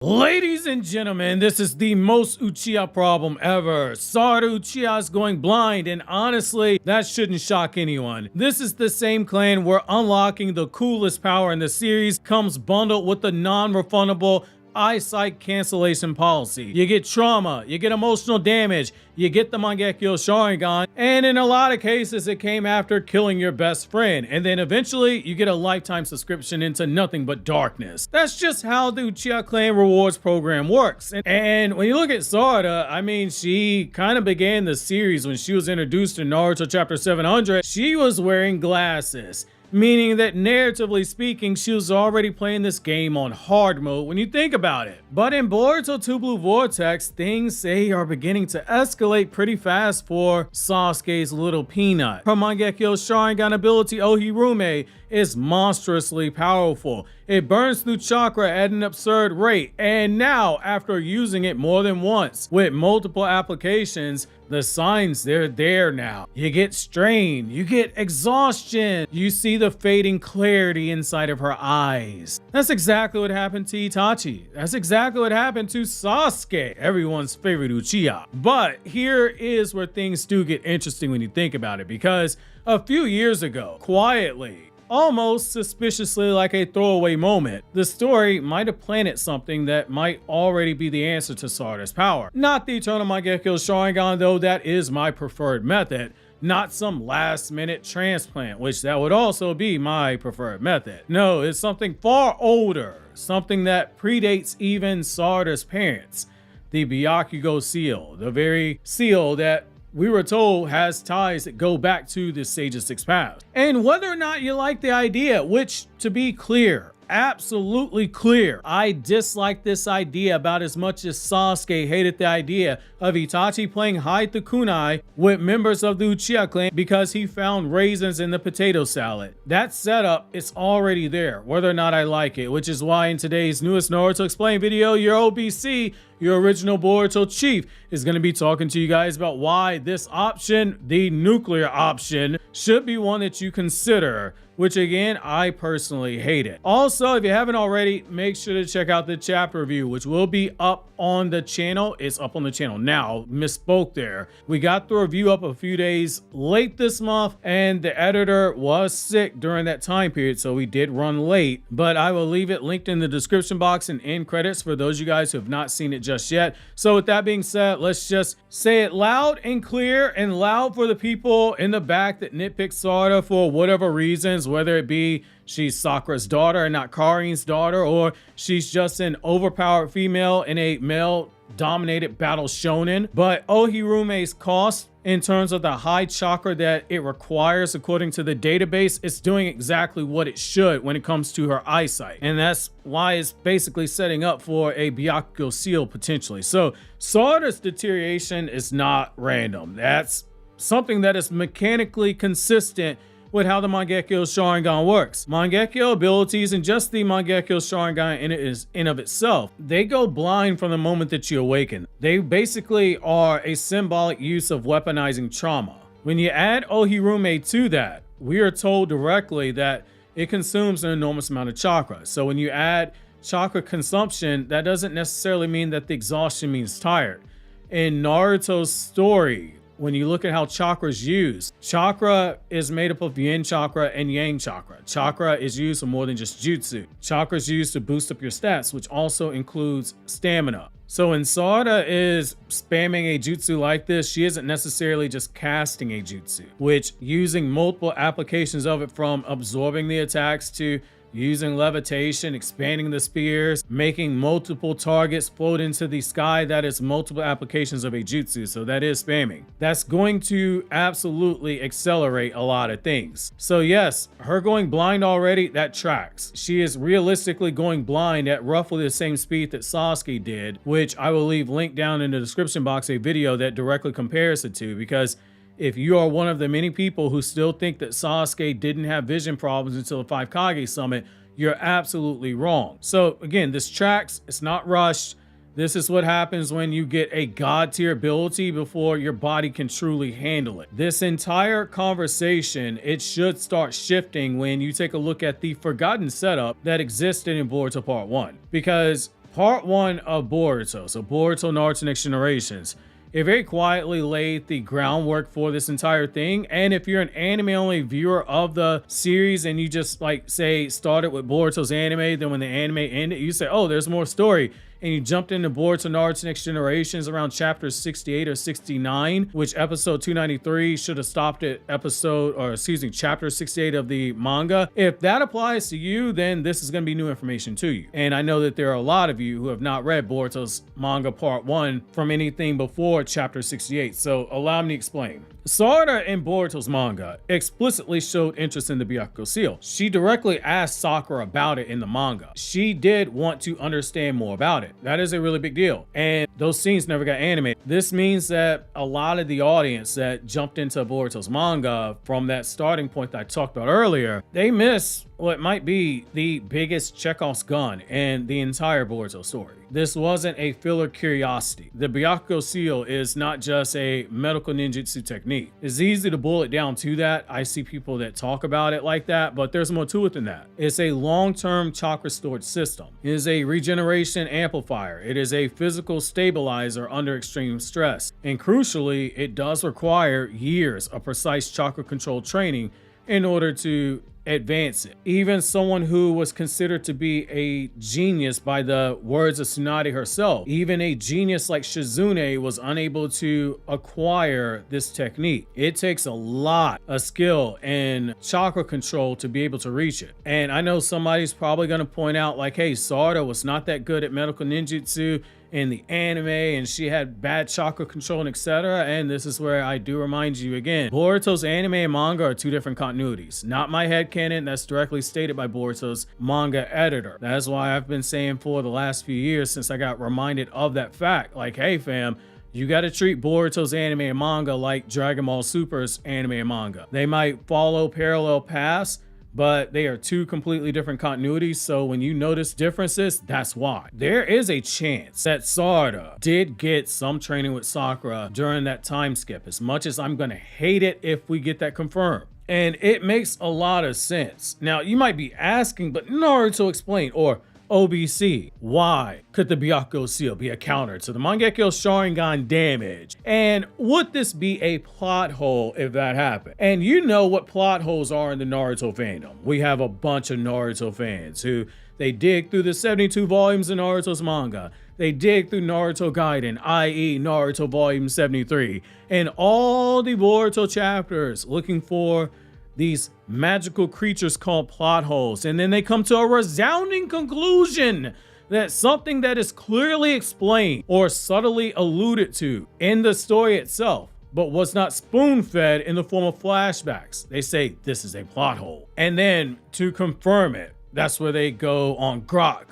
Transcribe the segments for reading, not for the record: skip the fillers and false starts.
Ladies and gentlemen, this is the most Uchiha problem ever. Sarada Uchiha is going blind, and honestly, that shouldn't shock anyone. This is the same clan where unlocking the coolest power in the series comes bundled with the non-refundable eyesight cancellation policy. You get trauma, you get emotional damage, you get the Mangekyou Sharingan, and in a lot of cases it came after killing your best friend, and then eventually you get a lifetime subscription into nothing but darkness. That's just how the Uchiha clan rewards program works. And when you look at Sarada, I mean, she kind of began the series when she was introduced in Naruto chapter 700. She was wearing glasses, meaning that narratively speaking, she was already playing this game on hard mode when you think about it. But in Boruto 2 Blue Vortex, things are beginning to escalate pretty fast for Sasuke's little peanut. Her Mangekyou Sharingan ability Ohirume is monstrously powerful. It burns through chakra at an absurd rate, and now after using it more than once with multiple applications, the signs, they're there now. You get strain, you get exhaustion, you see the fading clarity inside of her eyes. That's exactly what happened to Itachi. That's exactly what happened to Sasuke, everyone's favorite Uchiha. But here is where things do get interesting when you think about it, because a few years ago, quietly, almost suspiciously like a throwaway moment, the story might have planted something that might already be the answer to Sarada's power. Not the Eternal Mangekyo Sharingan, though that is my preferred method. Not some last minute transplant, which that would also be my preferred method. No, it's something far older, something that predates even Sarada's parents. The Byakugo Seal, the very seal that we were told has ties that go back to the Sage's Six Paths. And whether or not you like the idea, which, to be clear, absolutely clear, I dislike this idea about as much as Sasuke hated the idea of Itachi playing hide the kunai with members of the Uchiha clan because he found raisins in the potato salad. That setup is already there, whether or not I like it, which is why in today's newest Naruto Explained video, your OBC, your original Boruto chief, is going to be talking to you guys about why this option, the nuclear option, should be one that you consider, which again, I personally hate it. Also, if you haven't already, make sure to check out the chapter review, which will be up on the channel. It's up on the channel now, misspoke there. We got the review up a few days late this month, and the editor was sick during that time period, so we did run late, but I will leave it linked in the description box and end credits for those of you guys who have not seen it just yet. So with that being said, let's just say it loud and clear, and loud for the people in the back that nitpick Sarada for whatever reasons, whether it be she's Sakura's daughter and not Karin's daughter, or she's just an overpowered female in a male-dominated battle shonen. But Ohirume's cost in terms of the high chakra that it requires according to the database, it's doing exactly what it should when it comes to her eyesight. And that's why it's basically setting up for a Byakugo Seal potentially. So Sarada's deterioration is not random. That's something that is mechanically consistent with how the Mangekyou Sharingan works. Mangekyou abilities and just the Mangekyou Sharingan in of itself, they go blind from the moment that you awaken. They basically are a symbolic use of weaponizing trauma. When you add Ohirume to that, we are told directly that it consumes an enormous amount of chakra. So when you add chakra consumption, that doesn't necessarily mean that the exhaustion means tired. In Naruto's story, when you look at how chakra is used, chakra is made up of yin chakra and yang chakra. Chakra is used for more than just jutsu. Chakra is used to boost up your stats, which also includes stamina. So when Sarada is spamming a jutsu like this, she isn't necessarily just casting a jutsu, which using multiple applications of it, from absorbing the attacks to using levitation, expanding the spears, making multiple targets float into the sky, that is multiple applications of a jutsu, so that is spamming. That's going to absolutely accelerate a lot of things. So yes, her going blind already, that tracks. She is realistically going blind at roughly the same speed that Sasuke did, which I will leave linked down in the description box, a video that directly compares the two, because if you are one of the many people who still think that Sasuke didn't have vision problems until the 5 Kage summit, you're absolutely wrong. So again, this tracks, it's not rushed. This is what happens when you get a god tier ability before your body can truly handle it. This entire conversation, it should start shifting when you take a look at the forgotten setup that existed in Boruto Part 1. Because part 1 of Boruto, so Boruto Naruto Next Generations, it very quietly laid the groundwork for this entire thing. And if you're an anime only viewer of the series and you just like say started with Boruto's anime, then when the anime ended, you say, oh, there's more story, and you jumped into Boruto Naruto Next Generations around chapter 68 or 69, which episode 293 should have stopped at chapter 68 of the manga. If that applies to you, then this is going to be new information to you. And I know that there are a lot of you who have not read Boruto's manga part 1 from anything before chapter 68. So allow me to explain. Sarada in Boruto's manga explicitly showed interest in the Byakugo Seal. She directly asked Sakura about it in the manga. She did want to understand more about it. That is a really big deal. And those scenes never got animated. This means that a lot of the audience that jumped into Boruto's manga from that starting point that I talked about earlier, they miss what might be the biggest Chekhov's gun in the entire Boruto story. This wasn't a filler curiosity. The Byakugo Seal is not just a medical ninjutsu technique. It's easy to boil it down to that. I see people that talk about it like that, but there's more to it than that. It's a long-term chakra storage system. It is a regeneration amplifier. It is a physical stabilizer under extreme stress. And crucially, it does require years of precise chakra control training in order to advance it. Even someone who was considered to be a genius by the words of Tsunade herself, even a genius like Shizune was unable to acquire this technique. It takes a lot of skill and chakra control to be able to reach it. And I know somebody's probably going to point out like, hey, Sarada was not that good at medical ninjutsu in the anime and she had bad chakra control and etc. And this is where I do remind you again, Boruto's anime and manga are two different continuities. Not my headcanon, that's directly stated by Boruto's manga editor. That's why I've been saying for the last few years since I got reminded of that fact, like, hey fam, you got to treat Boruto's anime and manga like Dragon Ball Super's anime and manga. They might follow parallel paths, but they are two completely different continuities. So when you notice differences, that's why. There is a chance that Sarada did get some training with Sakura during that time skip, as much as I'm gonna hate it if we get that confirmed. And it makes a lot of sense. Now you might be asking, but Naruto explained, or OBC, why could the Byakugo Seal be a counter to the Mangekyō Sharingan damage? And would this be a plot hole if that happened? And you know what plot holes are in the Naruto fandom. We have a bunch of Naruto fans who they dig through the 72 volumes of Naruto's manga. They dig through Naruto Gaiden, i.e. Naruto Volume 73, and all the Boruto chapters looking for these magical creatures called plot holes, and then they come to a resounding conclusion that something that is clearly explained or subtly alluded to in the story itself, but was not spoon-fed in the form of flashbacks. They say this is a plot hole. And then to confirm it, that's where they go on Grok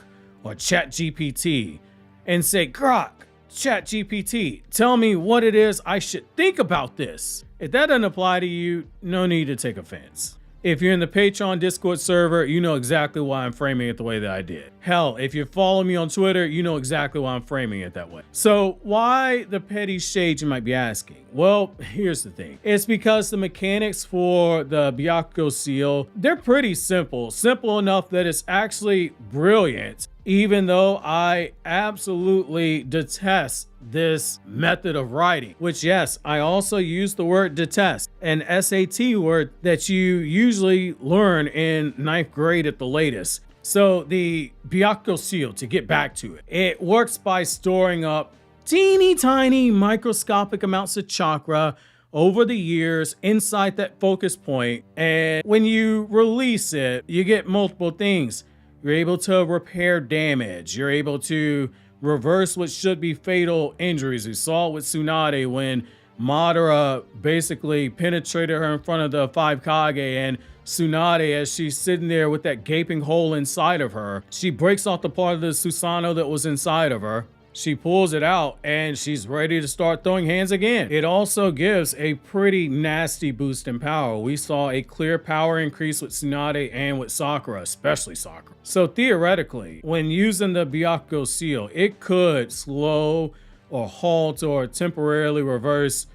or ChatGPT and say, Grok, ChatGPT, tell me what it is I should think about this. If that doesn't apply to you, no need to take offense. If you're in the Patreon Discord server, you know exactly why I'm framing it the way that I did. Hell, if you follow me on Twitter, you know exactly why I'm framing it that way. So why the petty shade, you might be asking? Well, here's the thing. It's because the mechanics for the Byakugo Seal, they're pretty simple. Simple enough that it's actually brilliant, even though I absolutely detest this method of writing, which yes, I also use the word detest, an SAT word that you usually learn in 9th grade at the latest. So the Byakugo Seal, to get back to it, it works by storing up teeny tiny microscopic amounts of chakra over the years inside that focus point. And when you release it, you get multiple things. You're able to repair damage. You're able to reverse what should be fatal injuries. We saw it with Tsunade when Madara basically penetrated her in front of the 5 Kage, and Tsunade, as she's sitting there with that gaping hole inside of her, she breaks off the part of the Susanoo that was inside of her. She pulls it out and she's ready to start throwing hands again. It also gives a pretty nasty boost in power. We saw a clear power increase with Tsunade and with Sakura, especially Sakura. So theoretically, when using the Byakugo Seal, it could slow or halt or temporarily reverse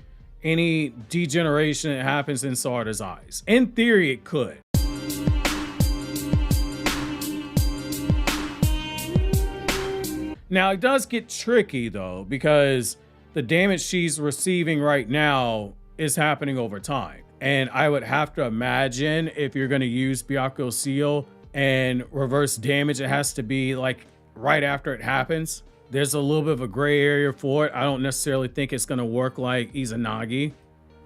any degeneration that happens in Sarada's eyes. In theory, it could. Now, it does get tricky though, because the damage she's receiving right now is happening over time. And I would have to imagine if you're going to use Byakugo Seal and reverse damage, it has to be like right after it happens. There's a little bit of a gray area for it. I don't necessarily think it's going to work like Izanagi.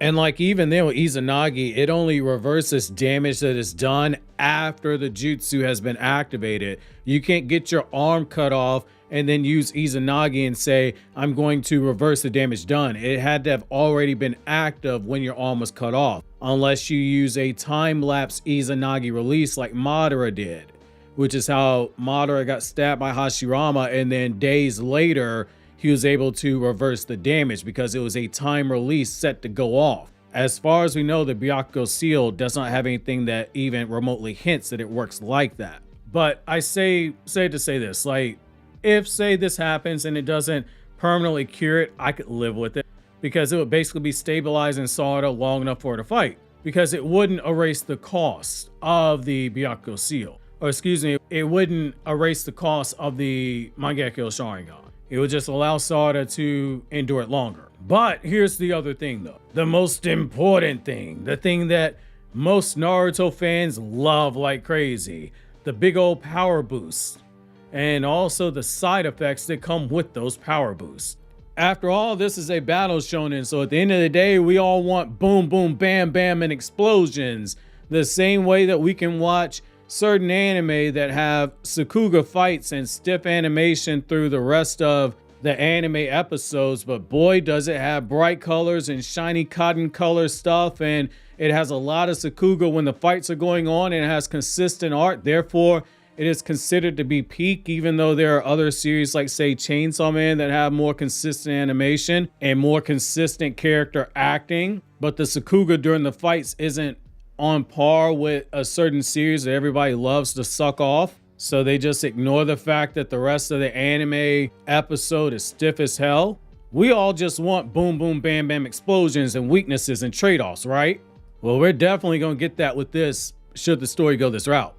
And like even then with Izanagi, it only reverses damage that is done after the jutsu has been activated. You can't get your arm cut off and then use Izanagi and say, I'm going to reverse the damage done. It had to have already been active when your arm was cut off, unless you use a time-lapse Izanagi release like Madara did, which is how Madara got stabbed by Hashirama, and then days later, he was able to reverse the damage because it was a time release set to go off. As far as we know, the Byakugo Seal does not have anything that even remotely hints that it works like that. But I say this, like, if say this happens and it doesn't permanently cure it, I could live with it, because it would basically be stabilizing Sarada long enough for her to fight, because it wouldn't erase the cost of the Byakugo Seal. Or excuse me, it wouldn't erase the cost of the Mangekyō Sharingan. It would just allow Sarada to endure it longer. But here's the other thing though. The most important thing, the thing that most Naruto fans love like crazy, the big old power boost, and also the side effects that come with those power boosts. After all, this is a battle shonen, so at the end of the day, we all want boom, boom, bam, bam, and explosions. The same way that we can watch certain anime that have Sakuga fights and stiff animation through the rest of the anime episodes, but boy does it have bright colors and shiny cotton color stuff, and it has a lot of Sakuga when the fights are going on, and it has consistent art. Therefore, it is considered to be peak, even though there are other series like say Chainsaw Man that have more consistent animation and more consistent character acting, but the Sakuga during the fights isn't on par with a certain series that everybody loves to suck off. So they just ignore the fact that the rest of the anime episode is stiff as hell. We all just want boom, boom, bam, bam explosions and weaknesses and trade-offs, right? Well, we're definitely gonna get that with this, should the story go this route.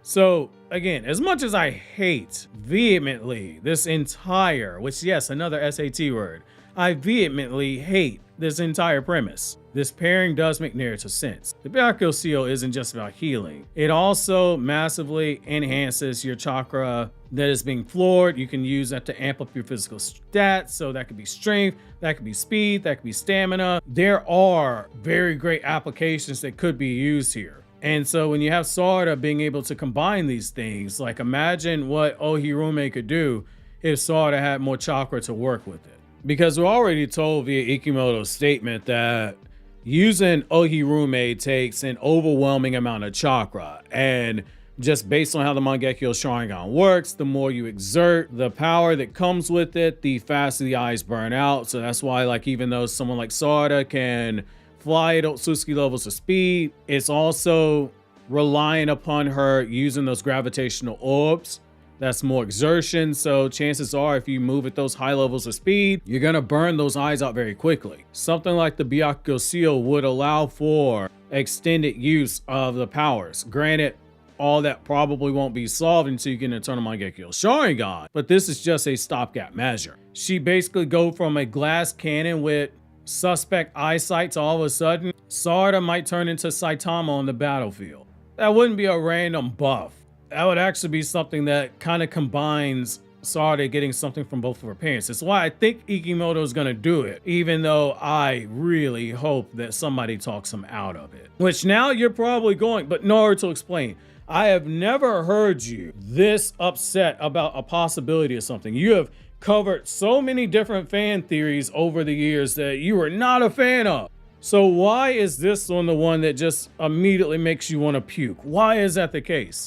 So again, as much as I hate vehemently this entire, which yes, another SAT word, I vehemently hate this entire premise. This pairing does make narrative sense. The Byakugo Seal isn't just about healing. It also massively enhances your chakra that is being floored. You can use that to amp up your physical stats. So that could be strength, that could be speed, that could be stamina. There are very great applications that could be used here. And so when you have Sarada being able to combine these things, like imagine what Ohirume could do if Sarada had more chakra to work with it. Because we're already told via Ikimoto's statement that using Ohirume takes an overwhelming amount of chakra. And just based on how the Mangekyō Sharingan works, the more you exert the power that comes with it, the faster the eyes burn out. So that's why, like, even though someone like Sarada can fly at Otsutsuki levels of speed, it's also relying upon her using those gravitational orbs. That's more exertion, so chances are if you move at those high levels of speed, you're gonna burn those eyes out very quickly. Something like the Byakugo Seal would allow for extended use of the powers. Granted, all that probably won't be solved until you get an Eternal Mangekyo Sharingan, but this is just a stopgap measure. She basically go from a glass cannon with suspect eyesight to all of a sudden, Sarada might turn into Saitama on the battlefield. That wouldn't be a random buff. That would actually be something that kind of combines Sarada getting something from both of her parents. That's why I think Ikimoto is going to do it, even though I really hope that somebody talks him out of it. Which now you're probably going, but Naruto explain. I have never heard you this upset about a possibility of something. You have covered so many different fan theories over the years that you were not a fan of. So why is this one the one that just immediately makes you want to puke? Why is that the case?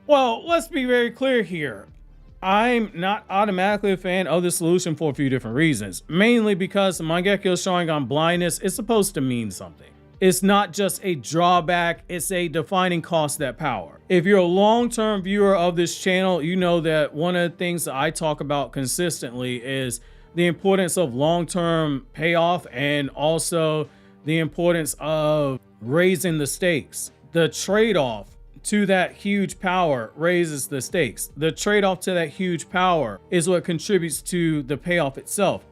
Well, let's be very clear here. I'm not automatically a fan of the solution for a few different reasons. Mainly because the Mangekyou Sharingan blindness is supposed to mean something. It's not just a drawback, it's a defining cost of that power. If you're a long-term viewer of this channel, you know that one of the things that I talk about consistently is the importance of long-term payoff and also the importance of raising the stakes. The trade-off to that huge power raises the stakes. The trade-off to that huge power is what contributes to the payoff itself.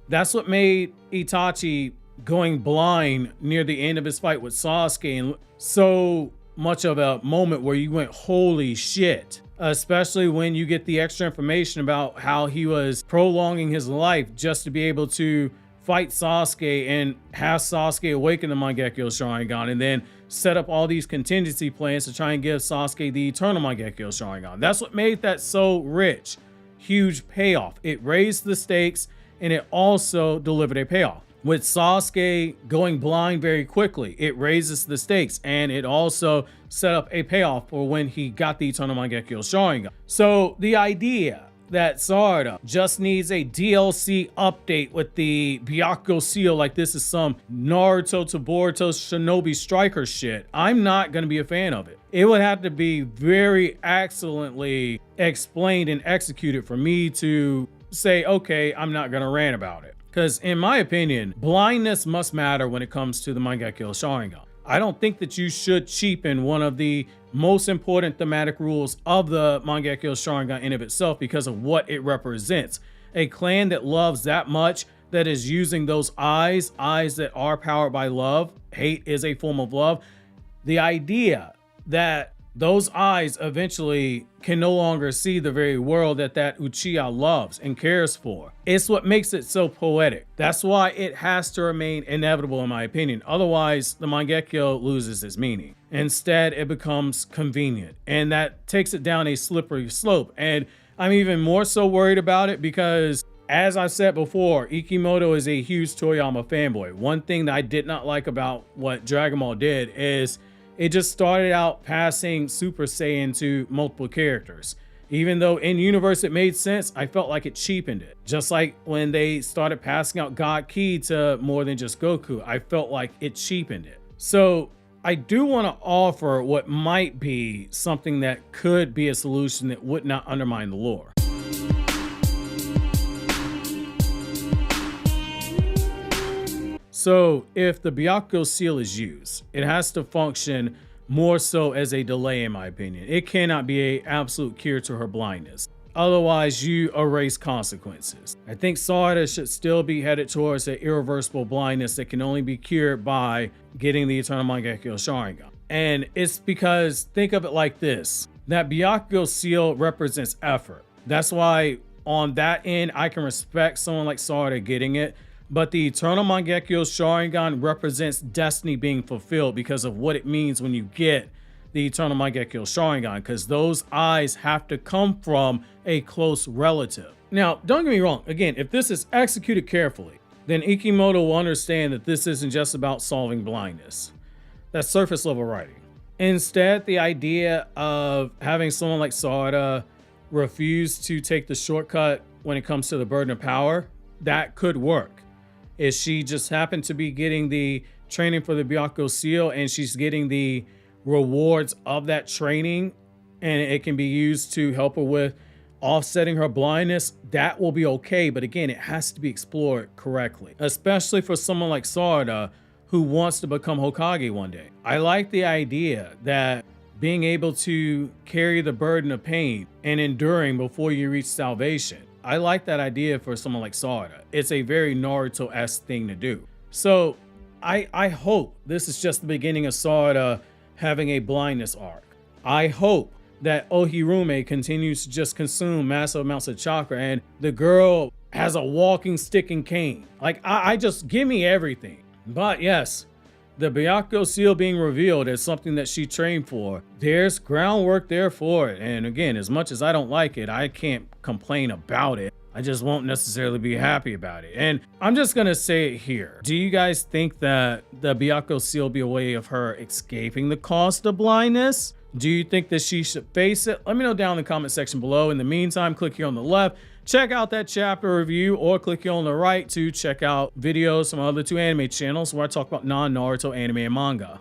That's what made Itachi going blind near the end of his fight with Sasuke and so much of a moment where you went, holy shit. Especially when you get the extra information about how he was prolonging his life just to be able to fight Sasuke and have Sasuke awaken the Mangekyou Sharingan and then set up all these contingency plans to try and give Sasuke the Eternal Mangekyo Sharingan. That's what made that so rich. Huge payoff. It raised the stakes and it also delivered a payoff. With Sasuke going blind very quickly, it raises the stakes and it also set up a payoff for when he got the Eternal Mangekyo Sharingan. So the idea that Sarada just needs a DLC update with the Byakugo Seal like this is some Naruto to Boruto Shinobi Striker shit, I'm not going to be a fan of it. It would have to be very excellently explained and executed for me to say, okay, I'm not going to rant about it. Because in my opinion, blindness must matter when it comes to the Mangekyou Sharingan. I don't think that you should cheapen one of the most important thematic rules of the Mangekyou Sharingan in of itself because of what it represents. A clan that loves that much, that is using those eyes that are powered by love. Hate is a form of love. The idea that those eyes eventually can no longer see the very world that Uchiha loves and cares for. It's what makes it so poetic. That's why it has to remain inevitable in my opinion. Otherwise, the Mangekyou loses its meaning. Instead, it becomes convenient and that takes it down a slippery slope. And I'm even more so worried about it because, as I said before, Ikimoto is a huge Toriyama fanboy. One thing that I did not like about what Dragon Ball did is it just started out passing Super Saiyan to multiple characters. Even though in universe it made sense, I felt like it cheapened it. Just like when they started passing out God Ki to more than just Goku, I felt like it cheapened it. So I do want to offer what might be something that could be a solution that would not undermine the lore. So if the Byakugo Seal is used, it has to function more so as a delay in my opinion. It cannot be an absolute cure to her blindness. Otherwise, you erase consequences. I think Sarada should still be headed towards an irreversible blindness that can only be cured by getting the Eternal Mangekyo Sharingan. And it's because, think of it like this, that Byakugo Seal represents effort. That's why on that end, I can respect someone like Sarada getting it. But the Eternal Mangekyo Sharingan represents destiny being fulfilled because of what it means when you get the Eternal Mangekyo Sharingan, because those eyes have to come from a close relative. Now, don't get me wrong. Again, if this is executed carefully, then Ikimoto will understand that this isn't just about solving blindness. That's surface level writing. Instead, the idea of having someone like Sarada refuse to take the shortcut when it comes to the burden of power, that could work. Is she just happened to be getting the training for the Byakugo Seal and she's getting the rewards of that training and it can be used to help her with offsetting her blindness, that will be okay. But again, it has to be explored correctly, especially for someone like Sarada who wants to become Hokage one day. I like the idea that being able to carry the burden of pain and enduring before you reach salvation. I like that idea for someone like Sarada. It's a very Naruto-esque thing to do. So I hope this is just the beginning of Sarada having a blindness arc. I hope that Ohirume continues to just consume massive amounts of chakra and the girl has a walking stick and cane. Like, I just give me everything. But yes, the Byakugo Seal being revealed as something that she trained for, there's groundwork there for it. And again, as much as I don't like it, I can't complain about it. I just won't necessarily be happy about it. And I'm just gonna say it here. Do you guys think that the Byakugo Seal be a way of her escaping the cost of blindness? Do you think that she should face it? Let me know down in the comment section below. In the meantime, click here on the left, check out that chapter review, or click here on the right to check out videos from other two anime channels where I talk about non-Naruto anime and manga.